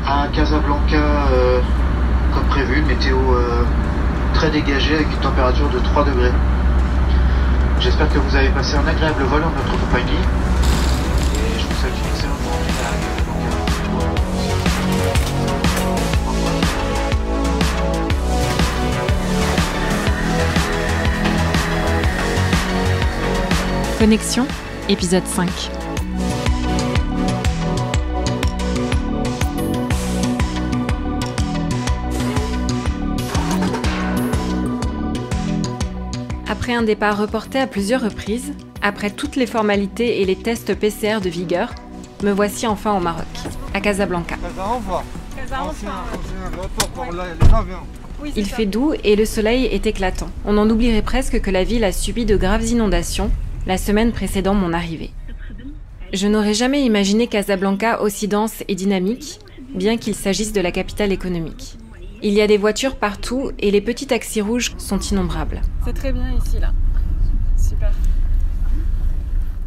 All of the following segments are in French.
À Casablanca, comme prévu, météo très dégagée avec une température de 3 degrés. J'espère que vous avez passé un agréable vol en notre compagnie et je vous souhaite une excellente journée à Casablanca. Connexion, épisode 5. Après un départ reporté à plusieurs reprises, après toutes les formalités et les tests PCR de vigueur, me voici enfin au Maroc, à Casablanca. Il fait doux et le soleil est éclatant. On en oublierait presque que la ville a subi de graves inondations la semaine précédant mon arrivée. Je n'aurais jamais imaginé Casablanca aussi dense et dynamique, bien qu'il s'agisse de la capitale économique. Il y a des voitures partout et les petits taxis rouges sont innombrables. C'est très bien ici, là. Super.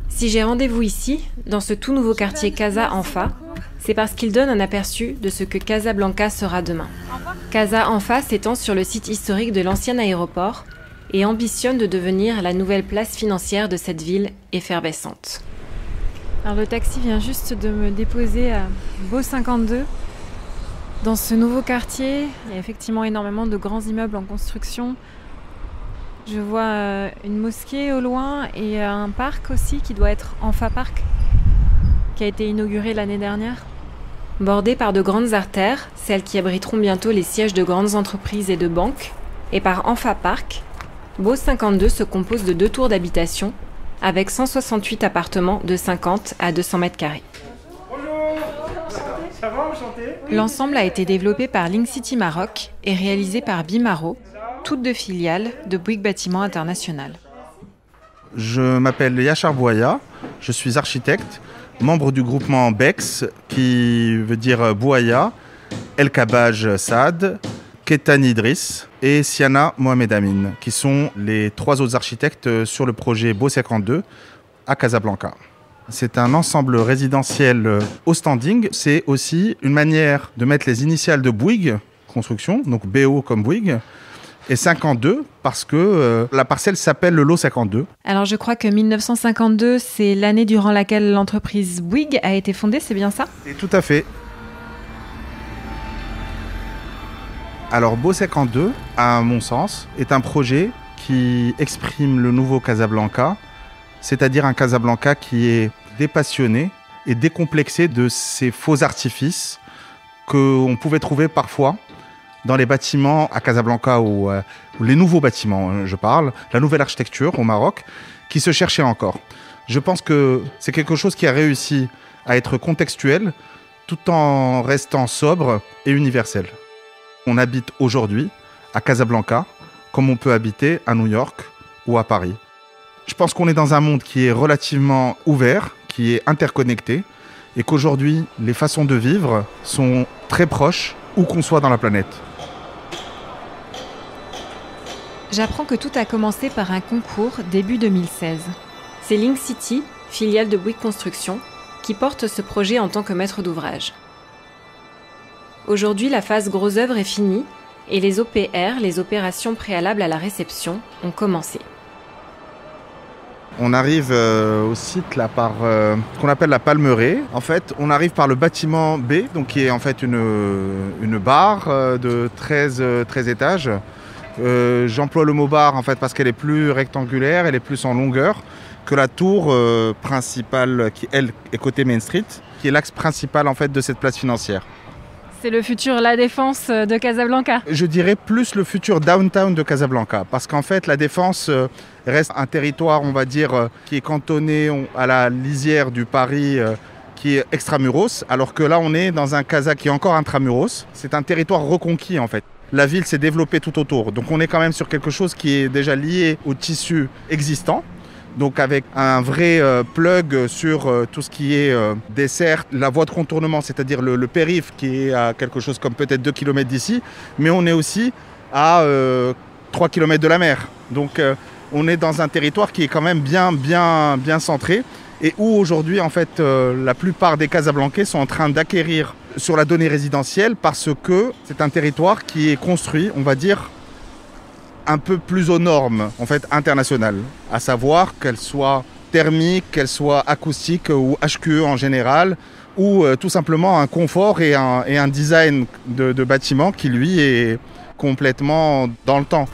Si j'ai rendez-vous ici, dans ce tout nouveau quartier Casa Anfa, c'est parce qu'il donne un aperçu de ce que Casablanca sera demain. Casa Anfa s'étend sur le site historique de l'ancien aéroport et ambitionne de devenir la nouvelle place financière de cette ville effervescente. Alors le taxi vient juste de me déposer à Beau 52. Dans ce nouveau quartier, il y a effectivement énormément de grands immeubles en construction. Je vois une mosquée au loin et un parc aussi qui doit être Anfa Park, qui a été inauguré l'année dernière. Bordé par de grandes artères, celles qui abriteront bientôt les sièges de grandes entreprises et de banques, et par Anfa Park, Beau 52 se compose de 2 tours d'habitation avec 168 appartements de 50 à 200 mètres carrés. L'ensemble a été développé par Link City Maroc et réalisé par Bimaro, toutes 2 filiales de Bouygues Bâtiment International. Je m'appelle Yachar Bouaya, je suis architecte, membre du groupement BEX, qui veut dire Bouaya, El Kabaj Saad, Ketan Idriss et Siana Mohamed Amin, qui sont les 3 autres architectes sur le projet Beau 52 à Casablanca. C'est un ensemble résidentiel au standing. C'est aussi une manière de mettre les initiales de Bouygues Construction, donc BO comme Bouygues, et 52 parce que la parcelle s'appelle le lot 52. Alors je crois que 1952, c'est l'année durant laquelle l'entreprise Bouygues a été fondée, c'est bien ça? Et tout à fait. Alors Beau 52, à mon sens, est un projet qui exprime le nouveau Casablanca, c'est-à-dire un Casablanca qui est dépassionné et décomplexé de ces faux artifices qu'on pouvait trouver parfois dans les bâtiments à Casablanca ou les nouveaux bâtiments, je parle, la nouvelle architecture au Maroc, qui se cherchait encore. Je pense que c'est quelque chose qui a réussi à être contextuel tout en restant sobre et universel. On habite aujourd'hui à Casablanca comme on peut habiter à New York ou à Paris. Je pense qu'on est dans un monde qui est relativement ouvert, qui est interconnecté, et qu'aujourd'hui, les façons de vivre sont très proches, où qu'on soit dans la planète. J'apprends que tout a commencé par un concours début 2016. C'est Link City, filiale de Bouygues Construction, qui porte ce projet en tant que maître d'ouvrage. Aujourd'hui, la phase gros œuvre est finie, et les OPR, les opérations préalables à la réception, ont commencé. On arrive au site là par qu'on appelle la Palmeraie. En fait, on arrive par le bâtiment B, donc qui est en fait une barre de 13 étages. J'emploie le mot barre en fait parce qu'elle est plus rectangulaire, elle est plus en longueur que la tour principale qui elle est côté Main Street, qui est l'axe principal en fait de cette place financière. C'est le futur La Défense de Casablanca. Je dirais plus le futur downtown de Casablanca, parce qu'en fait la Défense reste un territoire, on va dire, qui est cantonné à la lisière du Paris, qui est extramuros, alors que là on est dans un Casa qui est encore intramuros. C'est un territoire reconquis en fait. La ville s'est développée tout autour, donc on est quand même sur quelque chose qui est déjà lié au tissu existant. Donc avec un vrai plug sur tout ce qui est dessert, la voie de contournement, c'est-à-dire le périph' qui est à quelque chose comme peut-être 2 km d'ici, mais on est aussi à 3 km de la mer. Donc on est dans un territoire qui est quand même bien centré et où aujourd'hui en fait la plupart des Casablancais sont en train d'acquérir sur la donnée résidentielle parce que c'est un territoire qui est construit, on va dire, un peu plus aux normes en fait, internationales, à savoir qu'elle soit thermique, qu'elle soit acoustique ou HQE en général, ou tout simplement un confort et un design de bâtiment qui lui est complètement dans le temps.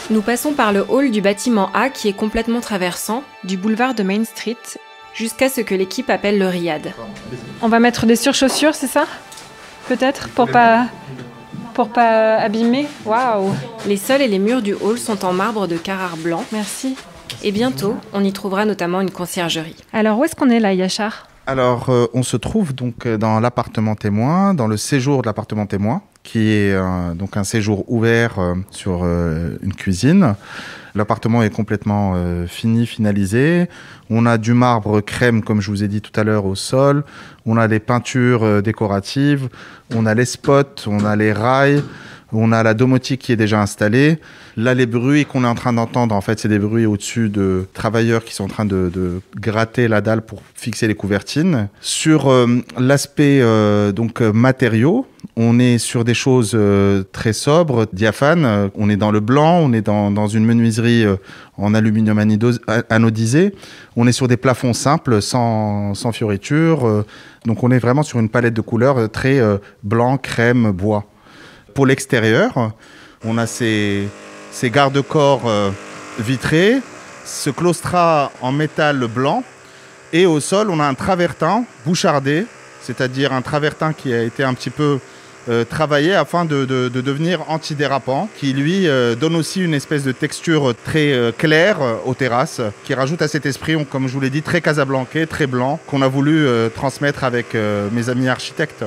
Nous passons par le hall du bâtiment A qui est complètement traversant, du boulevard de Main Street, jusqu'à ce que l'équipe appelle le riad. On va mettre des surchaussures, c'est ça? Peut-être, pour pas abîmer. Waouh! Les sols et les murs du hall sont en marbre de Carrare blanc. Merci. Et bientôt, on y trouvera notamment une conciergerie. Alors, où est-ce qu'on est là, Yachar? Alors, on se trouve donc dans l'appartement témoin, dans le séjour de l'appartement témoin, qui est donc un séjour ouvert sur une cuisine. L'appartement est complètement finalisé. On a du marbre crème, comme je vous ai dit tout à l'heure, au sol. On a des peintures décoratives. On a les spots, on a les rails. On a la domotique qui est déjà installée. Là, les bruits qu'on est en train d'entendre, en fait, c'est des bruits au-dessus de travailleurs qui sont en train de gratter la dalle pour fixer les couvertines. Sur l'aspect donc matériaux, on est sur des choses très sobres, diaphanes. On est dans le blanc, on est dans une menuiserie en aluminium anodisé. On est sur des plafonds simples, sans fioritures. Donc, on est vraiment sur une palette de couleurs très blanc, crème, bois. Pour l'extérieur, on a ces garde-corps vitrés, ce claustrat en métal blanc, et au sol, on a un travertin bouchardé, c'est-à-dire un travertin qui a été un petit peu travaillé afin de devenir antidérapant, qui lui donne aussi une espèce de texture très claire aux terrasses, qui rajoute à cet esprit, comme je vous l'ai dit, très casablancais, très blanc, qu'on a voulu transmettre avec mes amis architectes.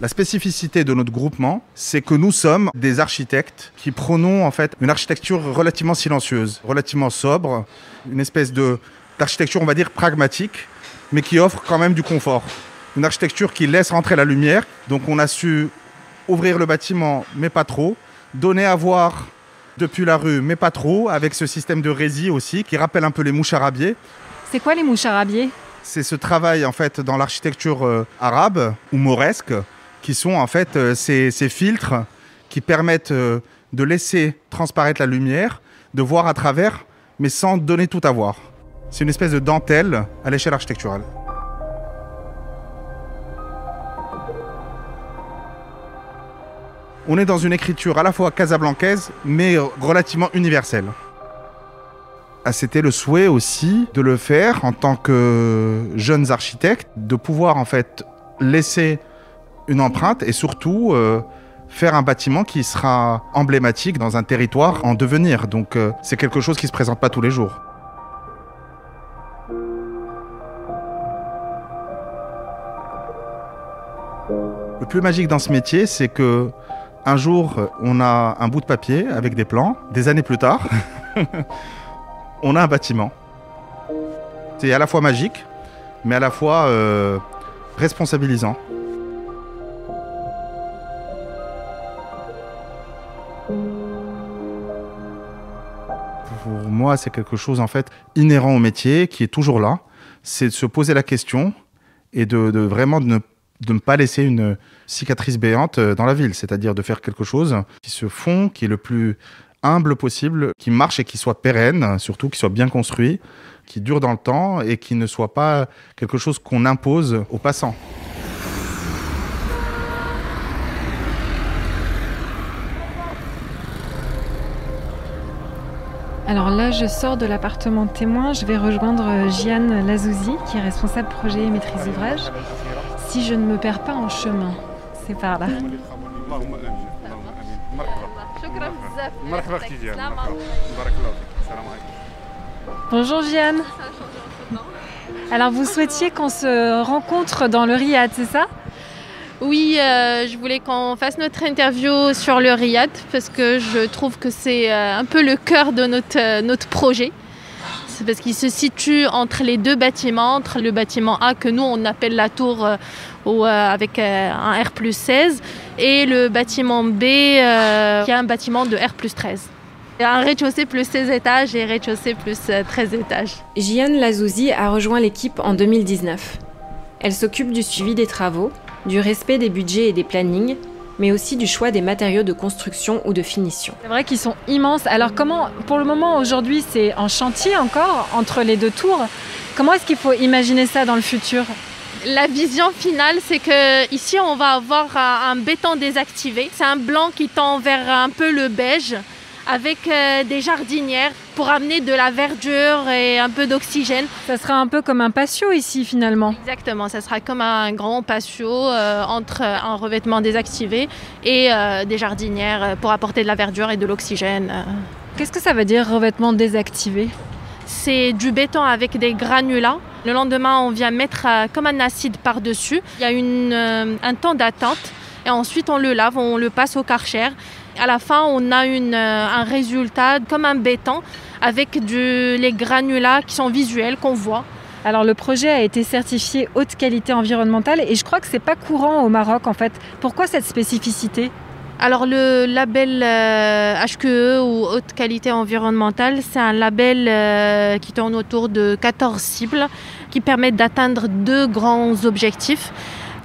La spécificité de notre groupement, c'est que nous sommes des architectes qui prônons en fait une architecture relativement silencieuse, relativement sobre, une espèce d'architecture, on va dire, pragmatique, mais qui offre quand même du confort. Une architecture qui laisse rentrer la lumière. Donc on a su ouvrir le bâtiment, mais pas trop, donner à voir depuis la rue, mais pas trop, avec ce système de rési aussi, qui rappelle un peu les moucharabiés. C'est quoi les moucharabiés? C'est ce travail en fait dans l'architecture arabe ou mauresque, qui sont en fait ces filtres qui permettent de laisser transparaître la lumière, de voir à travers, mais sans donner tout à voir. C'est une espèce de dentelle à l'échelle architecturale. On est dans une écriture à la fois casablancaise, mais relativement universelle. C'était le souhait aussi de le faire en tant que jeunes architectes, de pouvoir en fait laisser une empreinte et surtout faire un bâtiment qui sera emblématique dans un territoire en devenir. Donc c'est quelque chose qui ne se présente pas tous les jours. Le plus magique dans ce métier, c'est que un jour, on a un bout de papier avec des plans. Des années plus tard, on a un bâtiment. C'est à la fois magique, mais à la fois responsabilisant. Pour moi, c'est quelque chose en fait inhérent au métier, qui est toujours là. C'est de se poser la question et de vraiment de ne pas laisser une cicatrice béante dans la ville. C'est-à-dire de faire quelque chose qui se fond, qui est le plus humble possible, qui marche et qui soit pérenne, surtout qui soit bien construit, qui dure dans le temps et qui ne soit pas quelque chose qu'on impose aux passants. Alors là, je sors de l'appartement témoin, je vais rejoindre Jiane Lazouzi, qui est responsable projet et maîtrise d'ouvrage. Si je ne me perds pas en chemin, c'est par là. Bonjour Jiane. Alors vous souhaitiez qu'on se rencontre dans le riad, c'est ça ? Oui, je voulais qu'on fasse notre interview sur le riad parce que je trouve que c'est un peu le cœur de notre projet. C'est parce qu'il se situe entre les deux bâtiments, entre le bâtiment A que nous on appelle la tour avec un R+16 et le bâtiment B qui est un bâtiment de R+13. Un rez-de-chaussée plus 16 étages et rez-de-chaussée plus 13 étages. Jian Lazouzi a rejoint l'équipe en 2019. Elle s'occupe du suivi des travaux, du respect des budgets et des plannings, mais aussi du choix des matériaux de construction ou de finition. C'est vrai qu'ils sont immenses. Alors comment, pour le moment, aujourd'hui, c'est en chantier encore, entre les deux tours. Comment est-ce qu'il faut imaginer ça dans le futur ? La vision finale, c'est que ici on va avoir un béton désactivé. C'est un blanc qui tend vers un peu le beige, avec des jardinières pour amener de la verdure et un peu d'oxygène. Ça sera un peu comme un patio ici finalement. Exactement, ça sera comme un grand patio entre un revêtement désactivé et des jardinières pour apporter de la verdure et de l'oxygène. Qu'est-ce que ça veut dire revêtement désactivé ? C'est du béton avec des granulats. Le lendemain, on vient mettre comme un acide par-dessus. Il y a un temps d'attente et ensuite on le lave, on le passe au Karcher. À la fin, on a un résultat comme un béton avec les granulats qui sont visuels, qu'on voit. Alors le projet a été certifié haute qualité environnementale et je crois que c'est pas courant au Maroc en fait. Pourquoi cette spécificité ? Alors le label HQE ou haute qualité environnementale, c'est un label qui tourne autour de 14 cibles qui permettent d'atteindre 2 grands objectifs.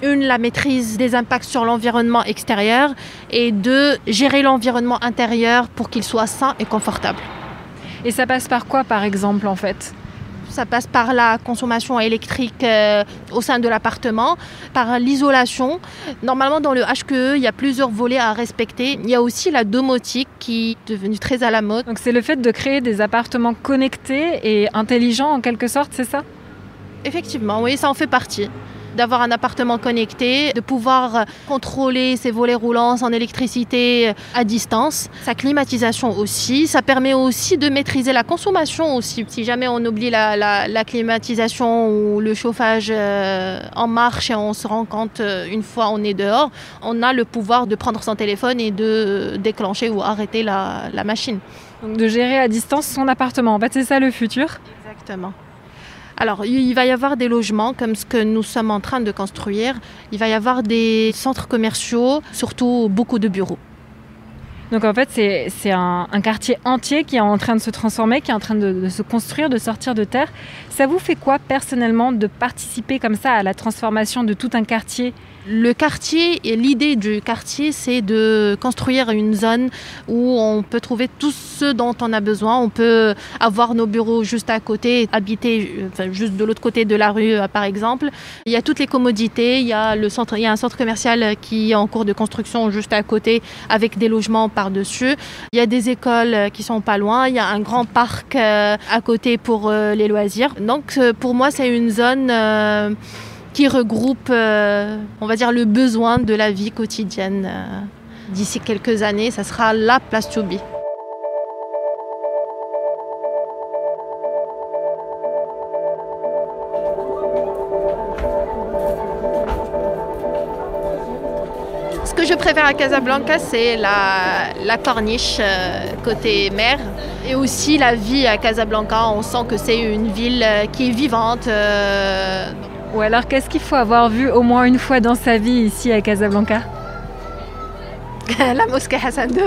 Une, la maîtrise des impacts sur l'environnement extérieur et 2, gérer l'environnement intérieur pour qu'il soit sain et confortable. Et ça passe par quoi par exemple en fait ? Ça passe par la consommation électrique au sein de l'appartement, par l'isolation. Normalement, dans le HQE, il y a plusieurs volets à respecter. Il y a aussi la domotique qui est devenue très à la mode. Donc c'est le fait de créer des appartements connectés et intelligents en quelque sorte, c'est ça ? Effectivement, oui, ça en fait partie. D'avoir un appartement connecté, de pouvoir contrôler ses volets roulants en électricité à distance, sa climatisation aussi. Ça permet aussi de maîtriser la consommation aussi. Si jamais on oublie la climatisation ou le chauffage en marche et on se rend compte une fois on est dehors, on a le pouvoir de prendre son téléphone et de déclencher ou arrêter la machine. Donc de gérer à distance son appartement, en fait c'est ça le futur ? Exactement. Alors, il va y avoir des logements comme ce que nous sommes en train de construire. Il va y avoir des centres commerciaux, surtout beaucoup de bureaux. Donc en fait, c'est un quartier entier qui est en train de se transformer, qui est en train de se construire, de sortir de terre. Ça vous fait quoi personnellement de participer comme ça à la transformation de tout un quartier ? Le quartier et l'idée du quartier, c'est de construire une zone où on peut trouver tout ce dont on a besoin. On peut avoir nos bureaux juste à côté, habiter juste de l'autre côté de la rue, par exemple. Il y a toutes les commodités. Il y a un centre commercial qui est en cours de construction juste à côté, avec des logements par-dessus. Il y a des écoles qui sont pas loin. Il y a un grand parc à côté pour les loisirs. Donc, pour moi, c'est une zone qui regroupe, on va dire, le besoin de la vie quotidienne. D'ici quelques années, ça sera la place to be. Ce que je préfère à Casablanca, c'est la corniche côté mer. Et aussi la vie à Casablanca, on sent que c'est une ville qui est vivante. Ou alors, qu'est-ce qu'il faut avoir vu au moins une fois dans sa vie ici à Casablanca ? La mosquée Hassan II,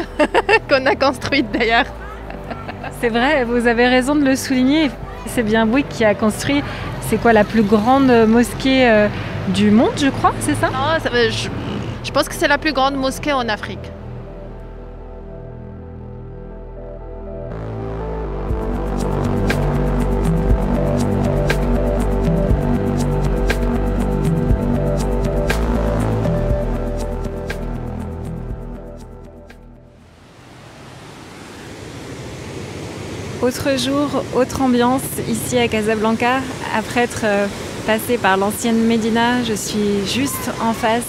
qu'on a construite d'ailleurs. C'est vrai, vous avez raison de le souligner. C'est bien Bouygues qui a construit, c'est quoi, la plus grande mosquée du monde, je crois, c'est ça ? Non, je pense que c'est la plus grande mosquée en Afrique. Autre jour, autre ambiance ici à Casablanca. Après être passée par l'ancienne Médina, je suis juste en face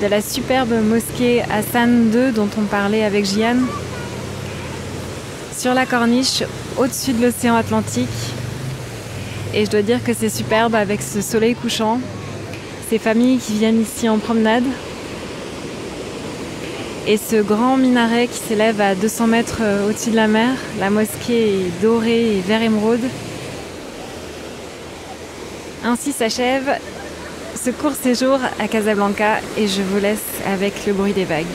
de la superbe mosquée Hassan II dont on parlait avec Jian. Sur la corniche, au-dessus de l'océan Atlantique. Et je dois dire que c'est superbe avec ce soleil couchant, ces familles qui viennent ici en promenade. Et ce grand minaret qui s'élève à 200 mètres au-dessus de la mer. La mosquée est dorée et vert émeraude. Ainsi s'achève ce court séjour à Casablanca et je vous laisse avec le bruit des vagues.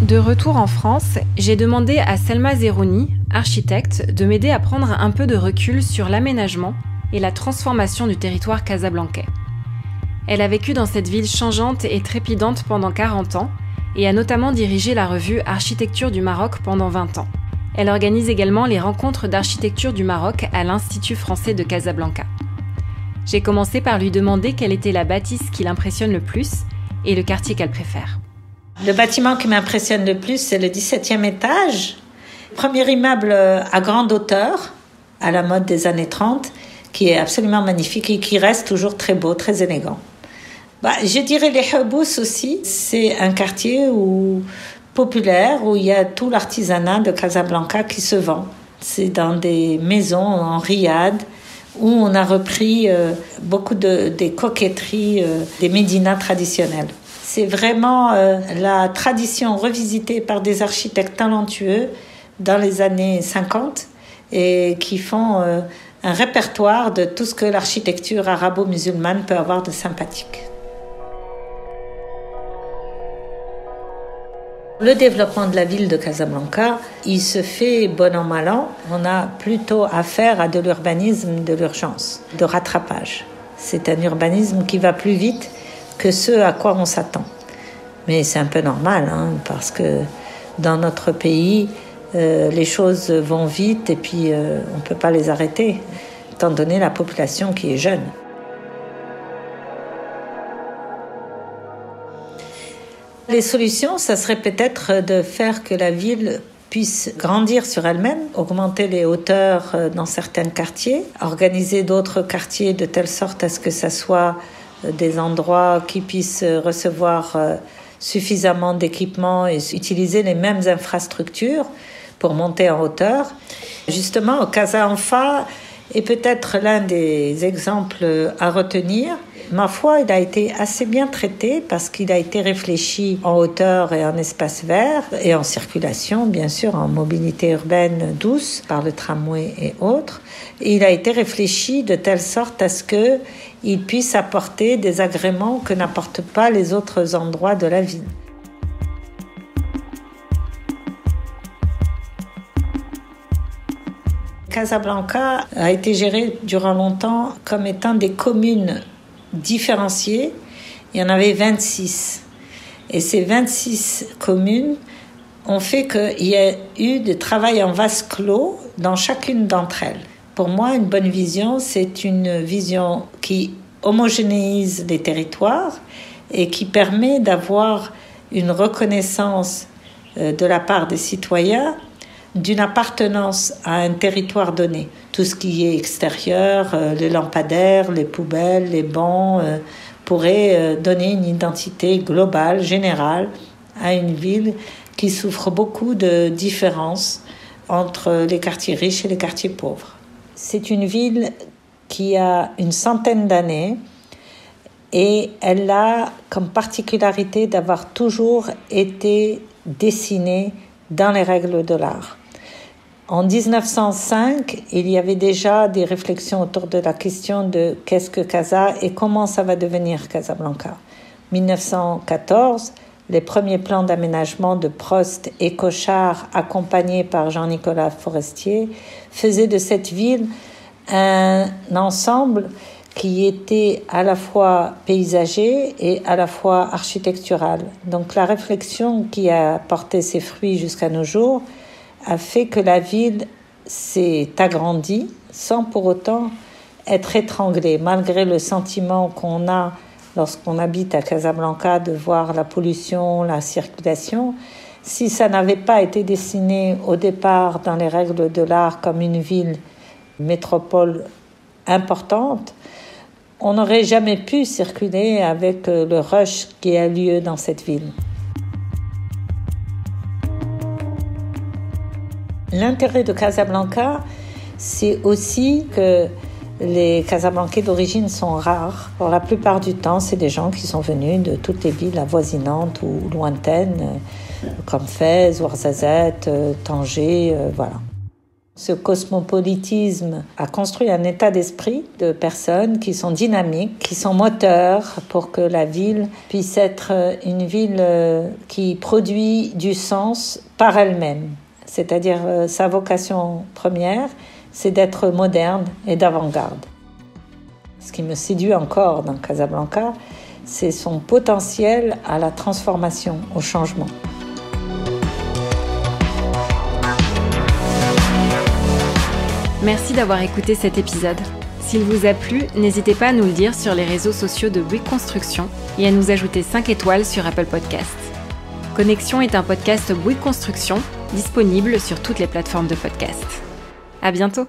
De retour en France, j'ai demandé à Selma Zerouni, architecte, de m'aider à prendre un peu de recul sur l'aménagement et la transformation du territoire casablancais. Elle a vécu dans cette ville changeante et trépidante pendant 40 ans et a notamment dirigé la revue Architecture du Maroc pendant 20 ans. Elle organise également les rencontres d'architecture du Maroc à l'Institut français de Casablanca. J'ai commencé par lui demander quelle était la bâtisse qui l'impressionne le plus et le quartier qu'elle préfère. Le bâtiment qui m'impressionne le plus, c'est le 17e étage. Premier immeuble à grande hauteur, à la mode des années 30, qui est absolument magnifique et qui reste toujours très beau, très élégant. Je dirais les Houbous aussi. C'est un quartier populaire où il y a tout l'artisanat de Casablanca qui se vend. C'est dans des maisons en riad où on a repris beaucoup des coquetteries des médinas traditionnels. C'est vraiment la tradition revisitée par des architectes talentueux dans les années 50 et qui font un répertoire de tout ce que l'architecture arabo-musulmane peut avoir de sympathique. Le développement de la ville de Casablanca, il se fait bon an mal an. On a plutôt affaire à de l'urbanisme de l'urgence, de rattrapage. C'est un urbanisme qui va plus vite que ce à quoi on s'attend. Mais c'est un peu normal, parce que dans notre pays, les choses vont vite et puis on ne peut pas les arrêter, étant donné la population qui est jeune. Les solutions, ça serait peut-être de faire que la ville puisse grandir sur elle-même, augmenter les hauteurs dans certains quartiers, organiser d'autres quartiers de telle sorte à ce que ça soit des endroits qui puissent recevoir suffisamment d'équipements et utiliser les mêmes infrastructures pour monter en hauteur. Justement, Casa Anfa est peut-être l'un des exemples à retenir. Ma foi, il a été assez bien traité parce qu'il a été réfléchi en hauteur et en espace vert et en circulation, bien sûr, en mobilité urbaine douce par le tramway et autres. Et il a été réfléchi de telle sorte à ce qu'il puisse apporter des agréments que n'apportent pas les autres endroits de la ville. Casablanca a été géré durant longtemps comme étant des communes différenciées. Il y en avait 26. Et ces 26 communes ont fait qu'il y a eu du travail en vase clos dans chacune d'entre elles. Pour moi, une bonne vision, c'est une vision qui homogénéise les territoires et qui permet d'avoir une reconnaissance de la part des citoyens d'une appartenance à un territoire donné. Tout ce qui est extérieur, les lampadaires, les poubelles, les bancs, pourrait donner une identité globale, générale, à une ville qui souffre beaucoup de différences entre les quartiers riches et les quartiers pauvres. C'est une ville qui a une centaine d'années et elle a comme particularité d'avoir toujours été dessinée dans les règles de l'art. En 1905, il y avait déjà des réflexions autour de la question de qu'est-ce que Casa et comment ça va devenir Casablanca. 1914, les premiers plans d'aménagement de Prost et Cochard, accompagnés par Jean-Nicolas Forestier, faisaient de cette ville un ensemble qui était à la fois paysager et à la fois architectural. Donc la réflexion qui a porté ses fruits jusqu'à nos jours a fait que la ville s'est agrandie sans pour autant être étranglée, malgré le sentiment qu'on a lorsqu'on habite à Casablanca de voir la pollution, la circulation. Si ça n'avait pas été dessiné au départ dans les règles de l'art comme une ville métropole importante, on n'aurait jamais pu circuler avec le rush qui a lieu dans cette ville. L'intérêt de Casablanca, c'est aussi que les Casablancais d'origine sont rares. Pour la plupart du temps, c'est des gens qui sont venus de toutes les villes avoisinantes ou lointaines, comme Fès, Ouarzazate, Tanger, voilà. Ce cosmopolitisme a construit un état d'esprit de personnes qui sont dynamiques, qui sont moteurs pour que la ville puisse être une ville qui produit du sens par elle-même. C'est-à-dire sa vocation première, c'est d'être moderne et d'avant-garde. Ce qui me séduit encore dans Casablanca, c'est son potentiel à la transformation, au changement. Merci d'avoir écouté cet épisode. S'il vous a plu, n'hésitez pas à nous le dire sur les réseaux sociaux de Bouygues Construction et à nous ajouter 5 étoiles sur Apple Podcasts. Connexion est un podcast Bouygues Construction, disponible sur toutes les plateformes de podcast. À bientôt!